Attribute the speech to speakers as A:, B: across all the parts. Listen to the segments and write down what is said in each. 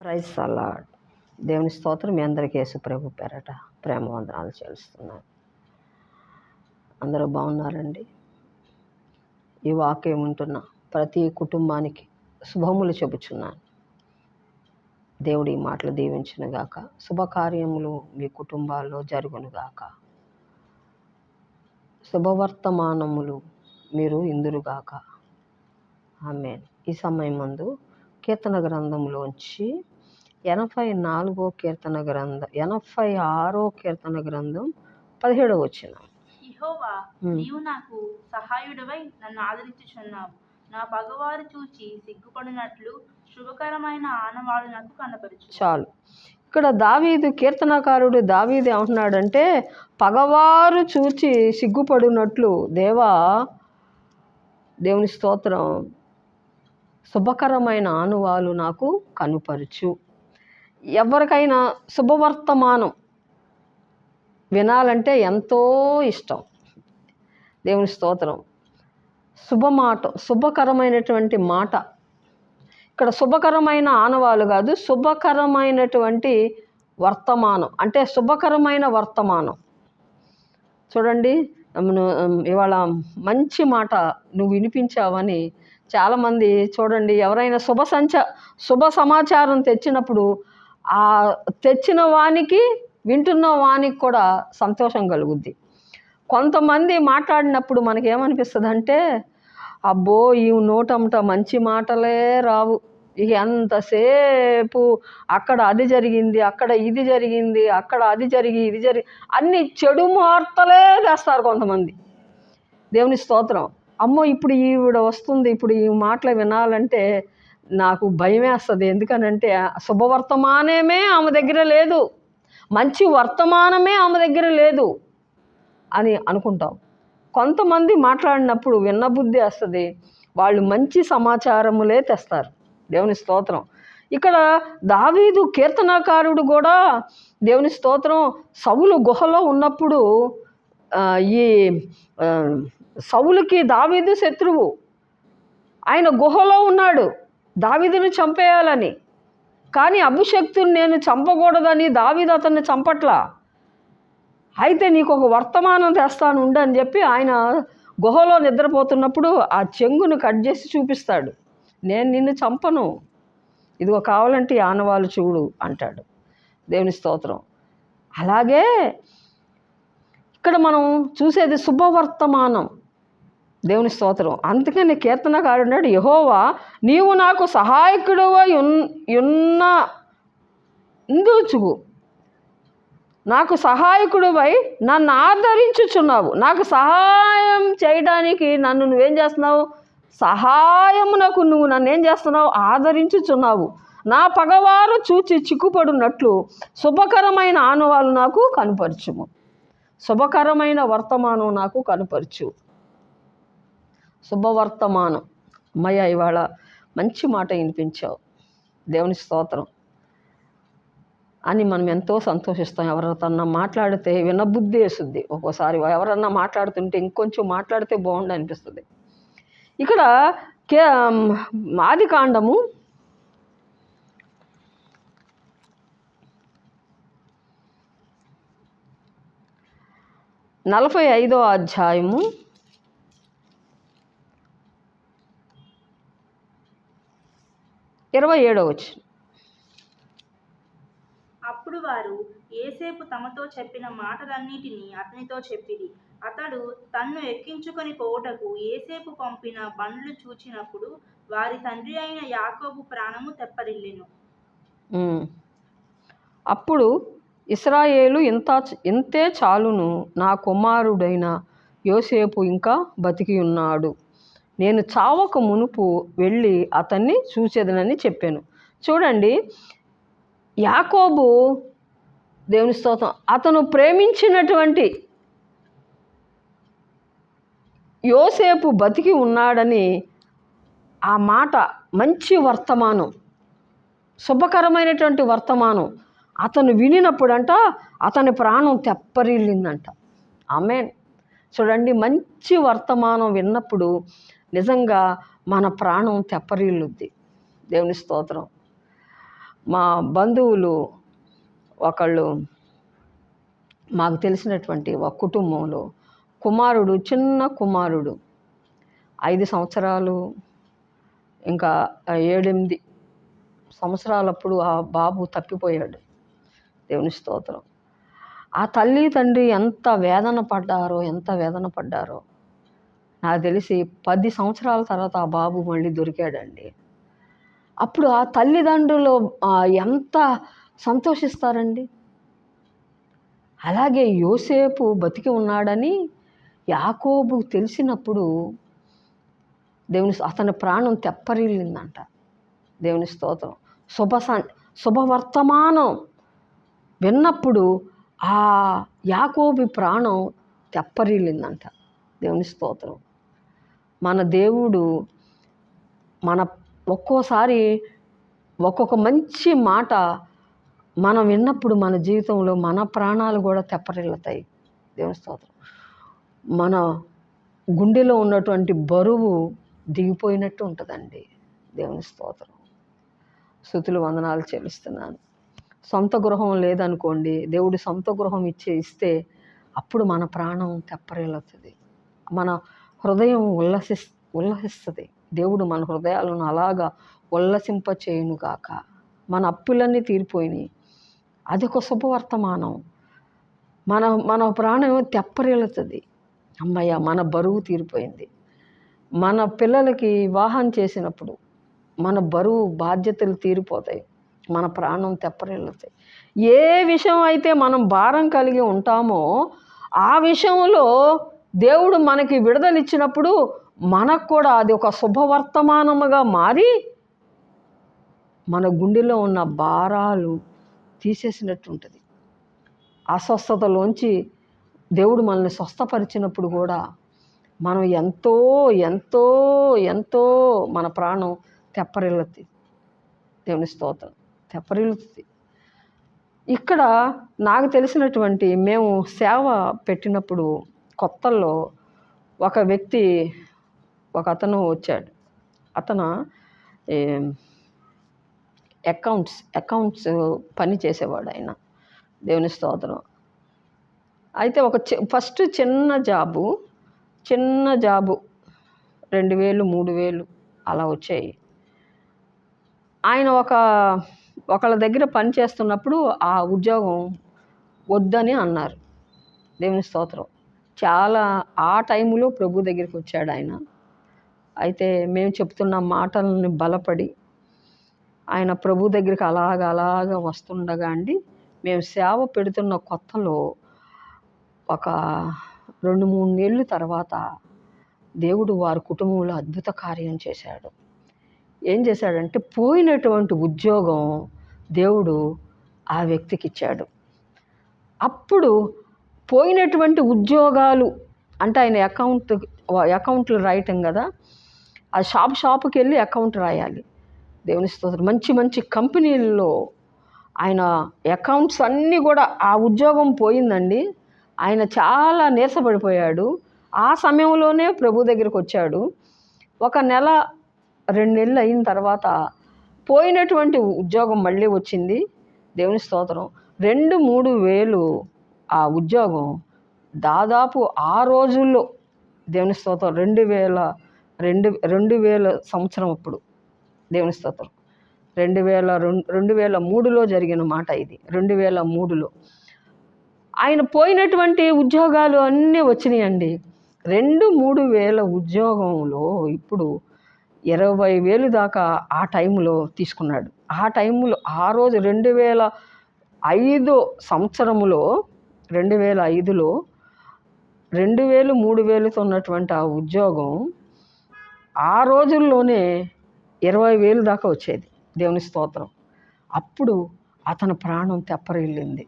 A: Praise అలాడ్. దేవుని స్తోత్రం. మీ అందరికీ యేసు ప్రభు పేరట ప్రేమ వందనాలు చెల్లిస్తున్నాను. అందరూ బాగున్నారండి? ఈ వాక్యం ఉంటున్న ప్రతి కుటుంబానికి శుభములు చెబుచున్నాను. దేవుడి మాటలు దీవించునుగాక. శుభకార్యములు మీ కుటుంబాల్లో జరుగునుగాక. శుభవర్తమానములు మీరు ఇందురుగాక. ఆమేన్. ఈ సమయం ముందు కీర్తన గ్రంథంలోంచి 86వ కీర్తన గ్రంథం 86వ కీర్తన గ్రంథం 17వ వచనం.
B: యెహోవా, నీవు నాకు సహాయుడవై నన్ను ఆదరించుచున్నావు. నా పగవారు చూచి సిగ్గుపడినట్లు శుభకరమైన ఆనవాళ్ళు నాకు కనపరచు.
A: చాలు. ఇక్కడ దావీదు కీర్తనకారుడు దావీదు ఏమంటున్నాడంటే, పగవారు చూచి సిగ్గుపడినట్లు దేవా, దేవుని స్తోత్రం, శుభకరమైన ఆనువాలు నాకు కనుపరచు. ఎవరికైనా శుభవర్తమానం వినాలంటే ఎంతో ఇష్టం. దేవుని స్తోత్రం. శుభమాట, శుభకరమైనటువంటి మాట. ఇక్కడ శుభకరమైన ఆనవాలు కాదు, శుభకరమైనటువంటి వర్తమానం, అంటే శుభకరమైన వర్తమానం. చూడండి, ఇవాళ మంచి మాట నువ్వు వినిపించావని చాలామంది చూడండి, ఎవరైనా శుభ సమాచారం తెచ్చినప్పుడు ఆ తెచ్చిన వానికి వింటున్న వానికి కూడా సంతోషం కలుగుద్ది. కొంతమంది మాట్లాడినప్పుడు మనకేమనిపిస్తుంది అంటే, అబ్బో ఈ నోటంట మంచి మాటలే రావు, ఇక ఎంతసేపు అక్కడ అది జరిగింది, అక్కడ ఇది జరిగింది, అక్కడ అది జరిగి ఇది జరిగి అన్ని చెడు వార్తలే తెస్తారు కొంతమంది. దేవుని స్తోత్రం. అమ్మో ఇప్పుడు ఈవిడ వస్తుంది, ఇప్పుడు ఈ మాటలు వినాలంటే నాకు భయమేస్తుంది. ఎందుకనంటే శుభవర్తమానమే ఆమె దగ్గర లేదు, మంచి వర్తమానమే ఆమె దగ్గర లేదు అని అనుకుంటాం. కొంతమంది మాట్లాడినప్పుడు విన్నబుద్ధి వస్తుంది, వాళ్ళు మంచి సమాచారములే తెస్తారు. దేవుని స్తోత్రం. ఇక్కడ దావీదు కీర్తనకారుడు కూడా దేవుని స్తోత్రం, సౌలు గుహలో ఉన్నప్పుడు ఈ సౌలుకి దావీదు శత్రువు, ఆయన గుహలో ఉన్నాడు దావీదుని చంపేయాలని. కానీ అభిషక్తుని నేను చంపకూడదని దావీదు అతన్ని చంపట్లా. అయితే నీకు ఒక వర్తమానం తెస్తాను ఉండని చెప్పి ఆయన గుహలో నిద్రపోతున్నప్పుడు ఆ చెంగును కట్ చేసి చూపిస్తాడు. నేను నిన్ను చంపను, ఇదిగో కావాలంటే ఆనవాళ్ళు చూడు అంటాడు. దేవుని స్తోత్రం. అలాగే ఇక్కడ మనం చూసేది శుభవర్తమానం. దేవుని స్తోత్రం. అందుకని కీర్తనకారుడు అన్నాడు, యెహోవా నీవు నాకు సహాయకుడివై ఉందుచుగు, నాకు సహాయకుడివై నన్ను ఆదరించుచున్నావు. నాకు సహాయం చేయడానికి నన్ను నువ్వేం చేస్తున్నావు? సహాయమునకు నువ్వు నన్ను ఏం చేస్తున్నావు? ఆదరించుచున్నావు. నా పగవారు చూచి చిక్కుపడినట్లు శుభకరమైన ఆనవాళ్ళు నాకు కనుపరచుము. శుభకరమైన వర్తమానం నాకు కనుపరచు. శుభవర్తమానం. అమ్మయ్య ఇవాళ మంచి మాట వినిపించావు, దేవుని స్తోత్రం అని మనం ఎంతో సంతోషిస్తాం. ఎవరితోన్నా మాట్లాడితే వినబుద్ధి వేస్తుంది. ఒక్కోసారి ఎవరన్నా మాట్లాడుతుంటే ఇంకొంచెం మాట్లాడితే బాగుండు అనిపిస్తుంది. ఇక్కడ ఆదికాండము 45వ అధ్యాయము 27వ వచనం.
B: అప్పుడు వారు యోసేపు తమతో చెప్పిన మాటలన్నిటినీ అతనితో చెప్పిరి. అతడు తన్ను ఎక్కించుకొని పోవుటకు యోసేపు పంపిన బండ్లు చూచినప్పుడు వారి తండ్రి అయిన యాకోబు ప్రాణము తెప్పరిల్లెను.
A: అప్పుడు ఇశ్రాయేలు ఇంతే చాలును, నా కుమారుడైన యోసేపు ఇంకా బతికి ఉన్నాడు, నేను చావక మునుపు వెళ్ళి అతన్ని చూసేదనని చెప్పాను. చూడండి, యాకోబు, దేవుని స్తోత్రం, అతను ప్రేమించినటువంటి యోసేపు బతికి ఉన్నాడని ఆ మాట మంచి వర్తమానం, శుభకరమైనటువంటి వర్తమానం అతను వినినప్పుడంట అతని ప్రాణం తెప్పరిల్లిందంట. ఆమేన్. చూడండి, మంచి వర్తమానం విన్నప్పుడు నిజంగా మన ప్రాణం తెప్పరిల్లుద్ది. దేవుని స్తోత్రం. మా బంధువులు ఒకళ్ళు, మాకు తెలిసినటువంటి ఒక కుటుంబంలో కుమారుడు, చిన్న కుమారుడు 5 సంవత్సరాలు ఇంకా 7-8 సంవత్సరాలప్పుడు ఆ బాబు తప్పిపోయాడు. దేవుని స్తోత్రం. ఆ తల్లి తండ్రి ఎంత వేదన పడ్డారో నాకు తెలిసి 10 సంవత్సరాల తర్వాత ఆ బాబు మళ్ళీ దొరికాడండి. అప్పుడు ఆ తల్లిదండ్రులు ఎంత సంతోషిస్తారండి. అలాగే యోసేపు బతికి ఉన్నాడని యాకోబు తెలిసినప్పుడు అతని ప్రాణం తెప్పరిల్లిందంట. దేవుని స్తోత్రం. శుభవర్తమానం విన్నప్పుడు ఆ యాకోబు ప్రాణం తెప్పరిల్లిందంట. దేవుని స్తోత్రం. మన దేవుడు ఒక్కోసారి ఒక్కొక్క మంచి మాట మనం విన్నప్పుడు మన జీవితంలో మన ప్రాణాలు కూడా తెప్పరిల్లుతాయి. దేవుని స్తోత్రం. మన గుండెలో ఉన్నటువంటి బరువు దిగిపోయినట్టు ఉంటుందండి. దేవుని స్తోత్రం. స్తుతులు వందనాలు చెల్లిస్తున్నాను. సొంత గృహం లేదనుకోండి, దేవుడు సొంత గృహం ఇస్తే అప్పుడు మన ప్రాణం తెప్పరిల్లుతుంది. మన హృదయం ఉల్లసిస్తుంది. దేవుడు మన హృదయాలను అలాగా ఉల్లసింపచేయునుగాక. మన అప్పులన్నీ తీరిపోయినాయి. అదొక శుభవర్తమానం. మన ప్రాణం తెప్పరిల్లుతుంది. అమ్మయ్య, మన బరువు తీరిపోయింది. మన పిల్లలకి వివాహం చేసినప్పుడు మన బరువు బాధ్యతలు తీరిపోతాయి. మన ప్రాణం తెప్పరిల్లుతాయి. ఏ విషయం అయితే మనం భారం కలిగి ఉంటామో ఆ విషయంలో దేవుడు మనకి విడుదల ఇచ్చినప్పుడు మనకు కూడా అది ఒక శుభవర్తమానముగా మారి మన గుండెలో ఉన్న భారాలు తీసేసినట్టు ఉంటుంది. అస్వస్థతలోంచి దేవుడు మనల్ని స్వస్థపరిచినప్పుడు కూడా మనం ఎంతో ఎంతో ఎంతో మన ప్రాణం తెప్పరిల్లుతుంది. దేవుని స్తోత్రం. తెప్పరిల్లుతుంది. ఇక్కడ నాకు తెలిసినటువంటి, మేము సేవ పెట్టినప్పుడు కొత్తల్లో ఒక వ్యక్తి, ఒక అతను వచ్చాడు. అతను అకౌంట్స్ పని చేసేవాడు ఆయన. దేవుని స్తోత్రం. అయితే ఫస్ట్ చిన్న జాబు 2,000 3,000 అలా వచ్చాయి. ఆయన ఒకళ్ళ దగ్గర పని చేస్తున్నప్పుడు ఆ ఉద్యోగం వద్దని అన్నారు. దేవుని స్తోత్రం. చాలా ఆ టైంలో ప్రభు దగ్గరికి వచ్చాడు ఆయన. అయితే మేము చెప్తున్న మాటలని బలపడి ఆయన ప్రభు దగ్గరికి అలాగ వస్తుండగా అండి, మేము సేవ పెడుతున్న కొత్తలో ఒక 2-3 నెలల తర్వాత దేవుడు వారి కుటుంబంలో అద్భుత కార్యం చేశాడు. ఏం చేశాడంటే, పోయినటువంటి ఉద్యోగం దేవుడు ఆ వ్యక్తికి ఇచ్చాడు. అప్పుడు పోయినటువంటి ఉద్యోగాలు అంటే ఆయన అకౌంట్లు రాయటం కదా, ఆ షాపుకి వెళ్ళి అకౌంట్ రాయాలి. దేవుని స్తోత్రం. మంచి మంచి కంపెనీల్లో ఆయన అకౌంట్స్ అన్నీ కూడా, ఆ ఉద్యోగం పోయిందండి. ఆయన చాలా నీరసపడిపోయాడు. ఆ సమయంలోనే ప్రభు దగ్గరికి వచ్చాడు. 1 నెల 2 నెలలు అయిన తర్వాత పోయినటువంటి ఉద్యోగం మళ్ళీ వచ్చింది. దేవుని స్తోత్రం. 2-3 వేలు ఆ ఉద్యోగం దాదాపు ఆ రోజుల్లో, దేవుని స్తోత్రం, 2000 సంవత్సరం అప్పుడు. దేవుని స్తోత్రం. 2003లో జరిగిన మాట ఇది. 2003లో ఆయన పోయినటువంటి ఉద్యోగాలు అన్నీ వచ్చినాయండి. 2-3 వేల ఉద్యోగంలో ఇప్పుడు 20,000 దాకా ఆ టైంలో తీసుకున్నాడు. ఆ టైంలో ఆ రోజు 2005 సంవత్సరంలో 2005లో 2,000-3,000తో ఉన్నటువంటి ఆ ఉద్యోగం ఆ రోజుల్లోనే 20,000 దాకా వచ్చేది. దేవుని స్తోత్రం. అప్పుడు అతని ప్రాణం తెప్పరిల్లింది.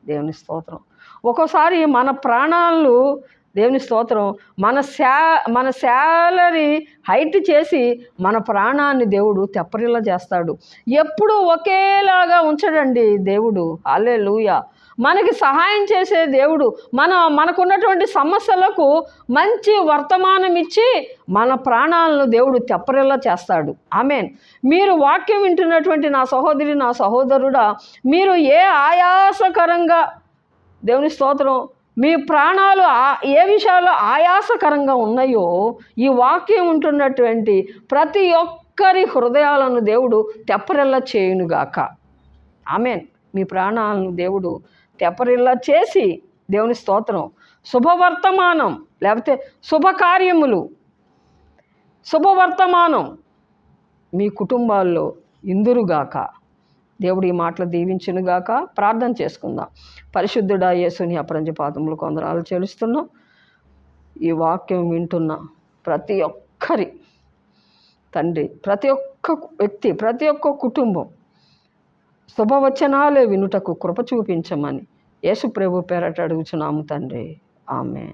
A: దేవుని స్తోత్రం. ఒక్కోసారి మన ప్రాణాలు, దేవుని స్తోత్రం, మన శాలరీ హైట్ చేసి మన ప్రాణాన్ని దేవుడు తెప్పరిల్ల చేస్తాడు. ఎప్పుడూ ఒకేలాగా ఉంచడండి దేవుడు. హల్లెలూయా. మనకి సహాయం చేసే దేవుడు. మనకున్నటువంటి సమస్యలకు మంచి వర్తమానం ఇచ్చి మన ప్రాణాలను దేవుడు తెప్పరిల్లా చేస్తాడు. ఆమేన్. మీరు వాక్యం వింటున్నటువంటి నా సహోదరి, నా సహోదరుడా, మీరు ఏ ఆయాసకరంగా, దేవుని స్తోత్రం, మీ ప్రాణాలు ఏ విషయాల్లో ఆయాసకరంగా ఉన్నాయో ఈ వాక్యం ఉంటున్నటువంటి ప్రతి ఒక్కరి హృదయాలను దేవుడు తెప్పరిల్లా చేయునుగాక. ఆమేన్. మీ ప్రాణాలను దేవుడు తెప్పరిల్లా చేసి, దేవుని స్తోత్రం, శుభవర్తమానం లేకపోతే శుభకార్యములు, శుభవర్తమానం మీ కుటుంబాల్లో ఇందురుగాక. దేవుడు ఈ మాటలు దీవించునుగాక. ప్రార్థన చేసుకుందాం. పరిశుద్ధుడా యేసుని అపరంజ పాదములు కొందరాలు చెల్లిస్తున్నాం. ఈ వాక్యం వింటున్న ప్రతి ఒక్కరి తండ్రి, ప్రతి ఒక్క వ్యక్తి, ప్రతి ఒక్క కుటుంబం శుభవచనాలే వినుటకు కృప చూపించమని యేసు ప్రభు పేరట అడుగుచున్నాము తండ్రి. ఆమేన్.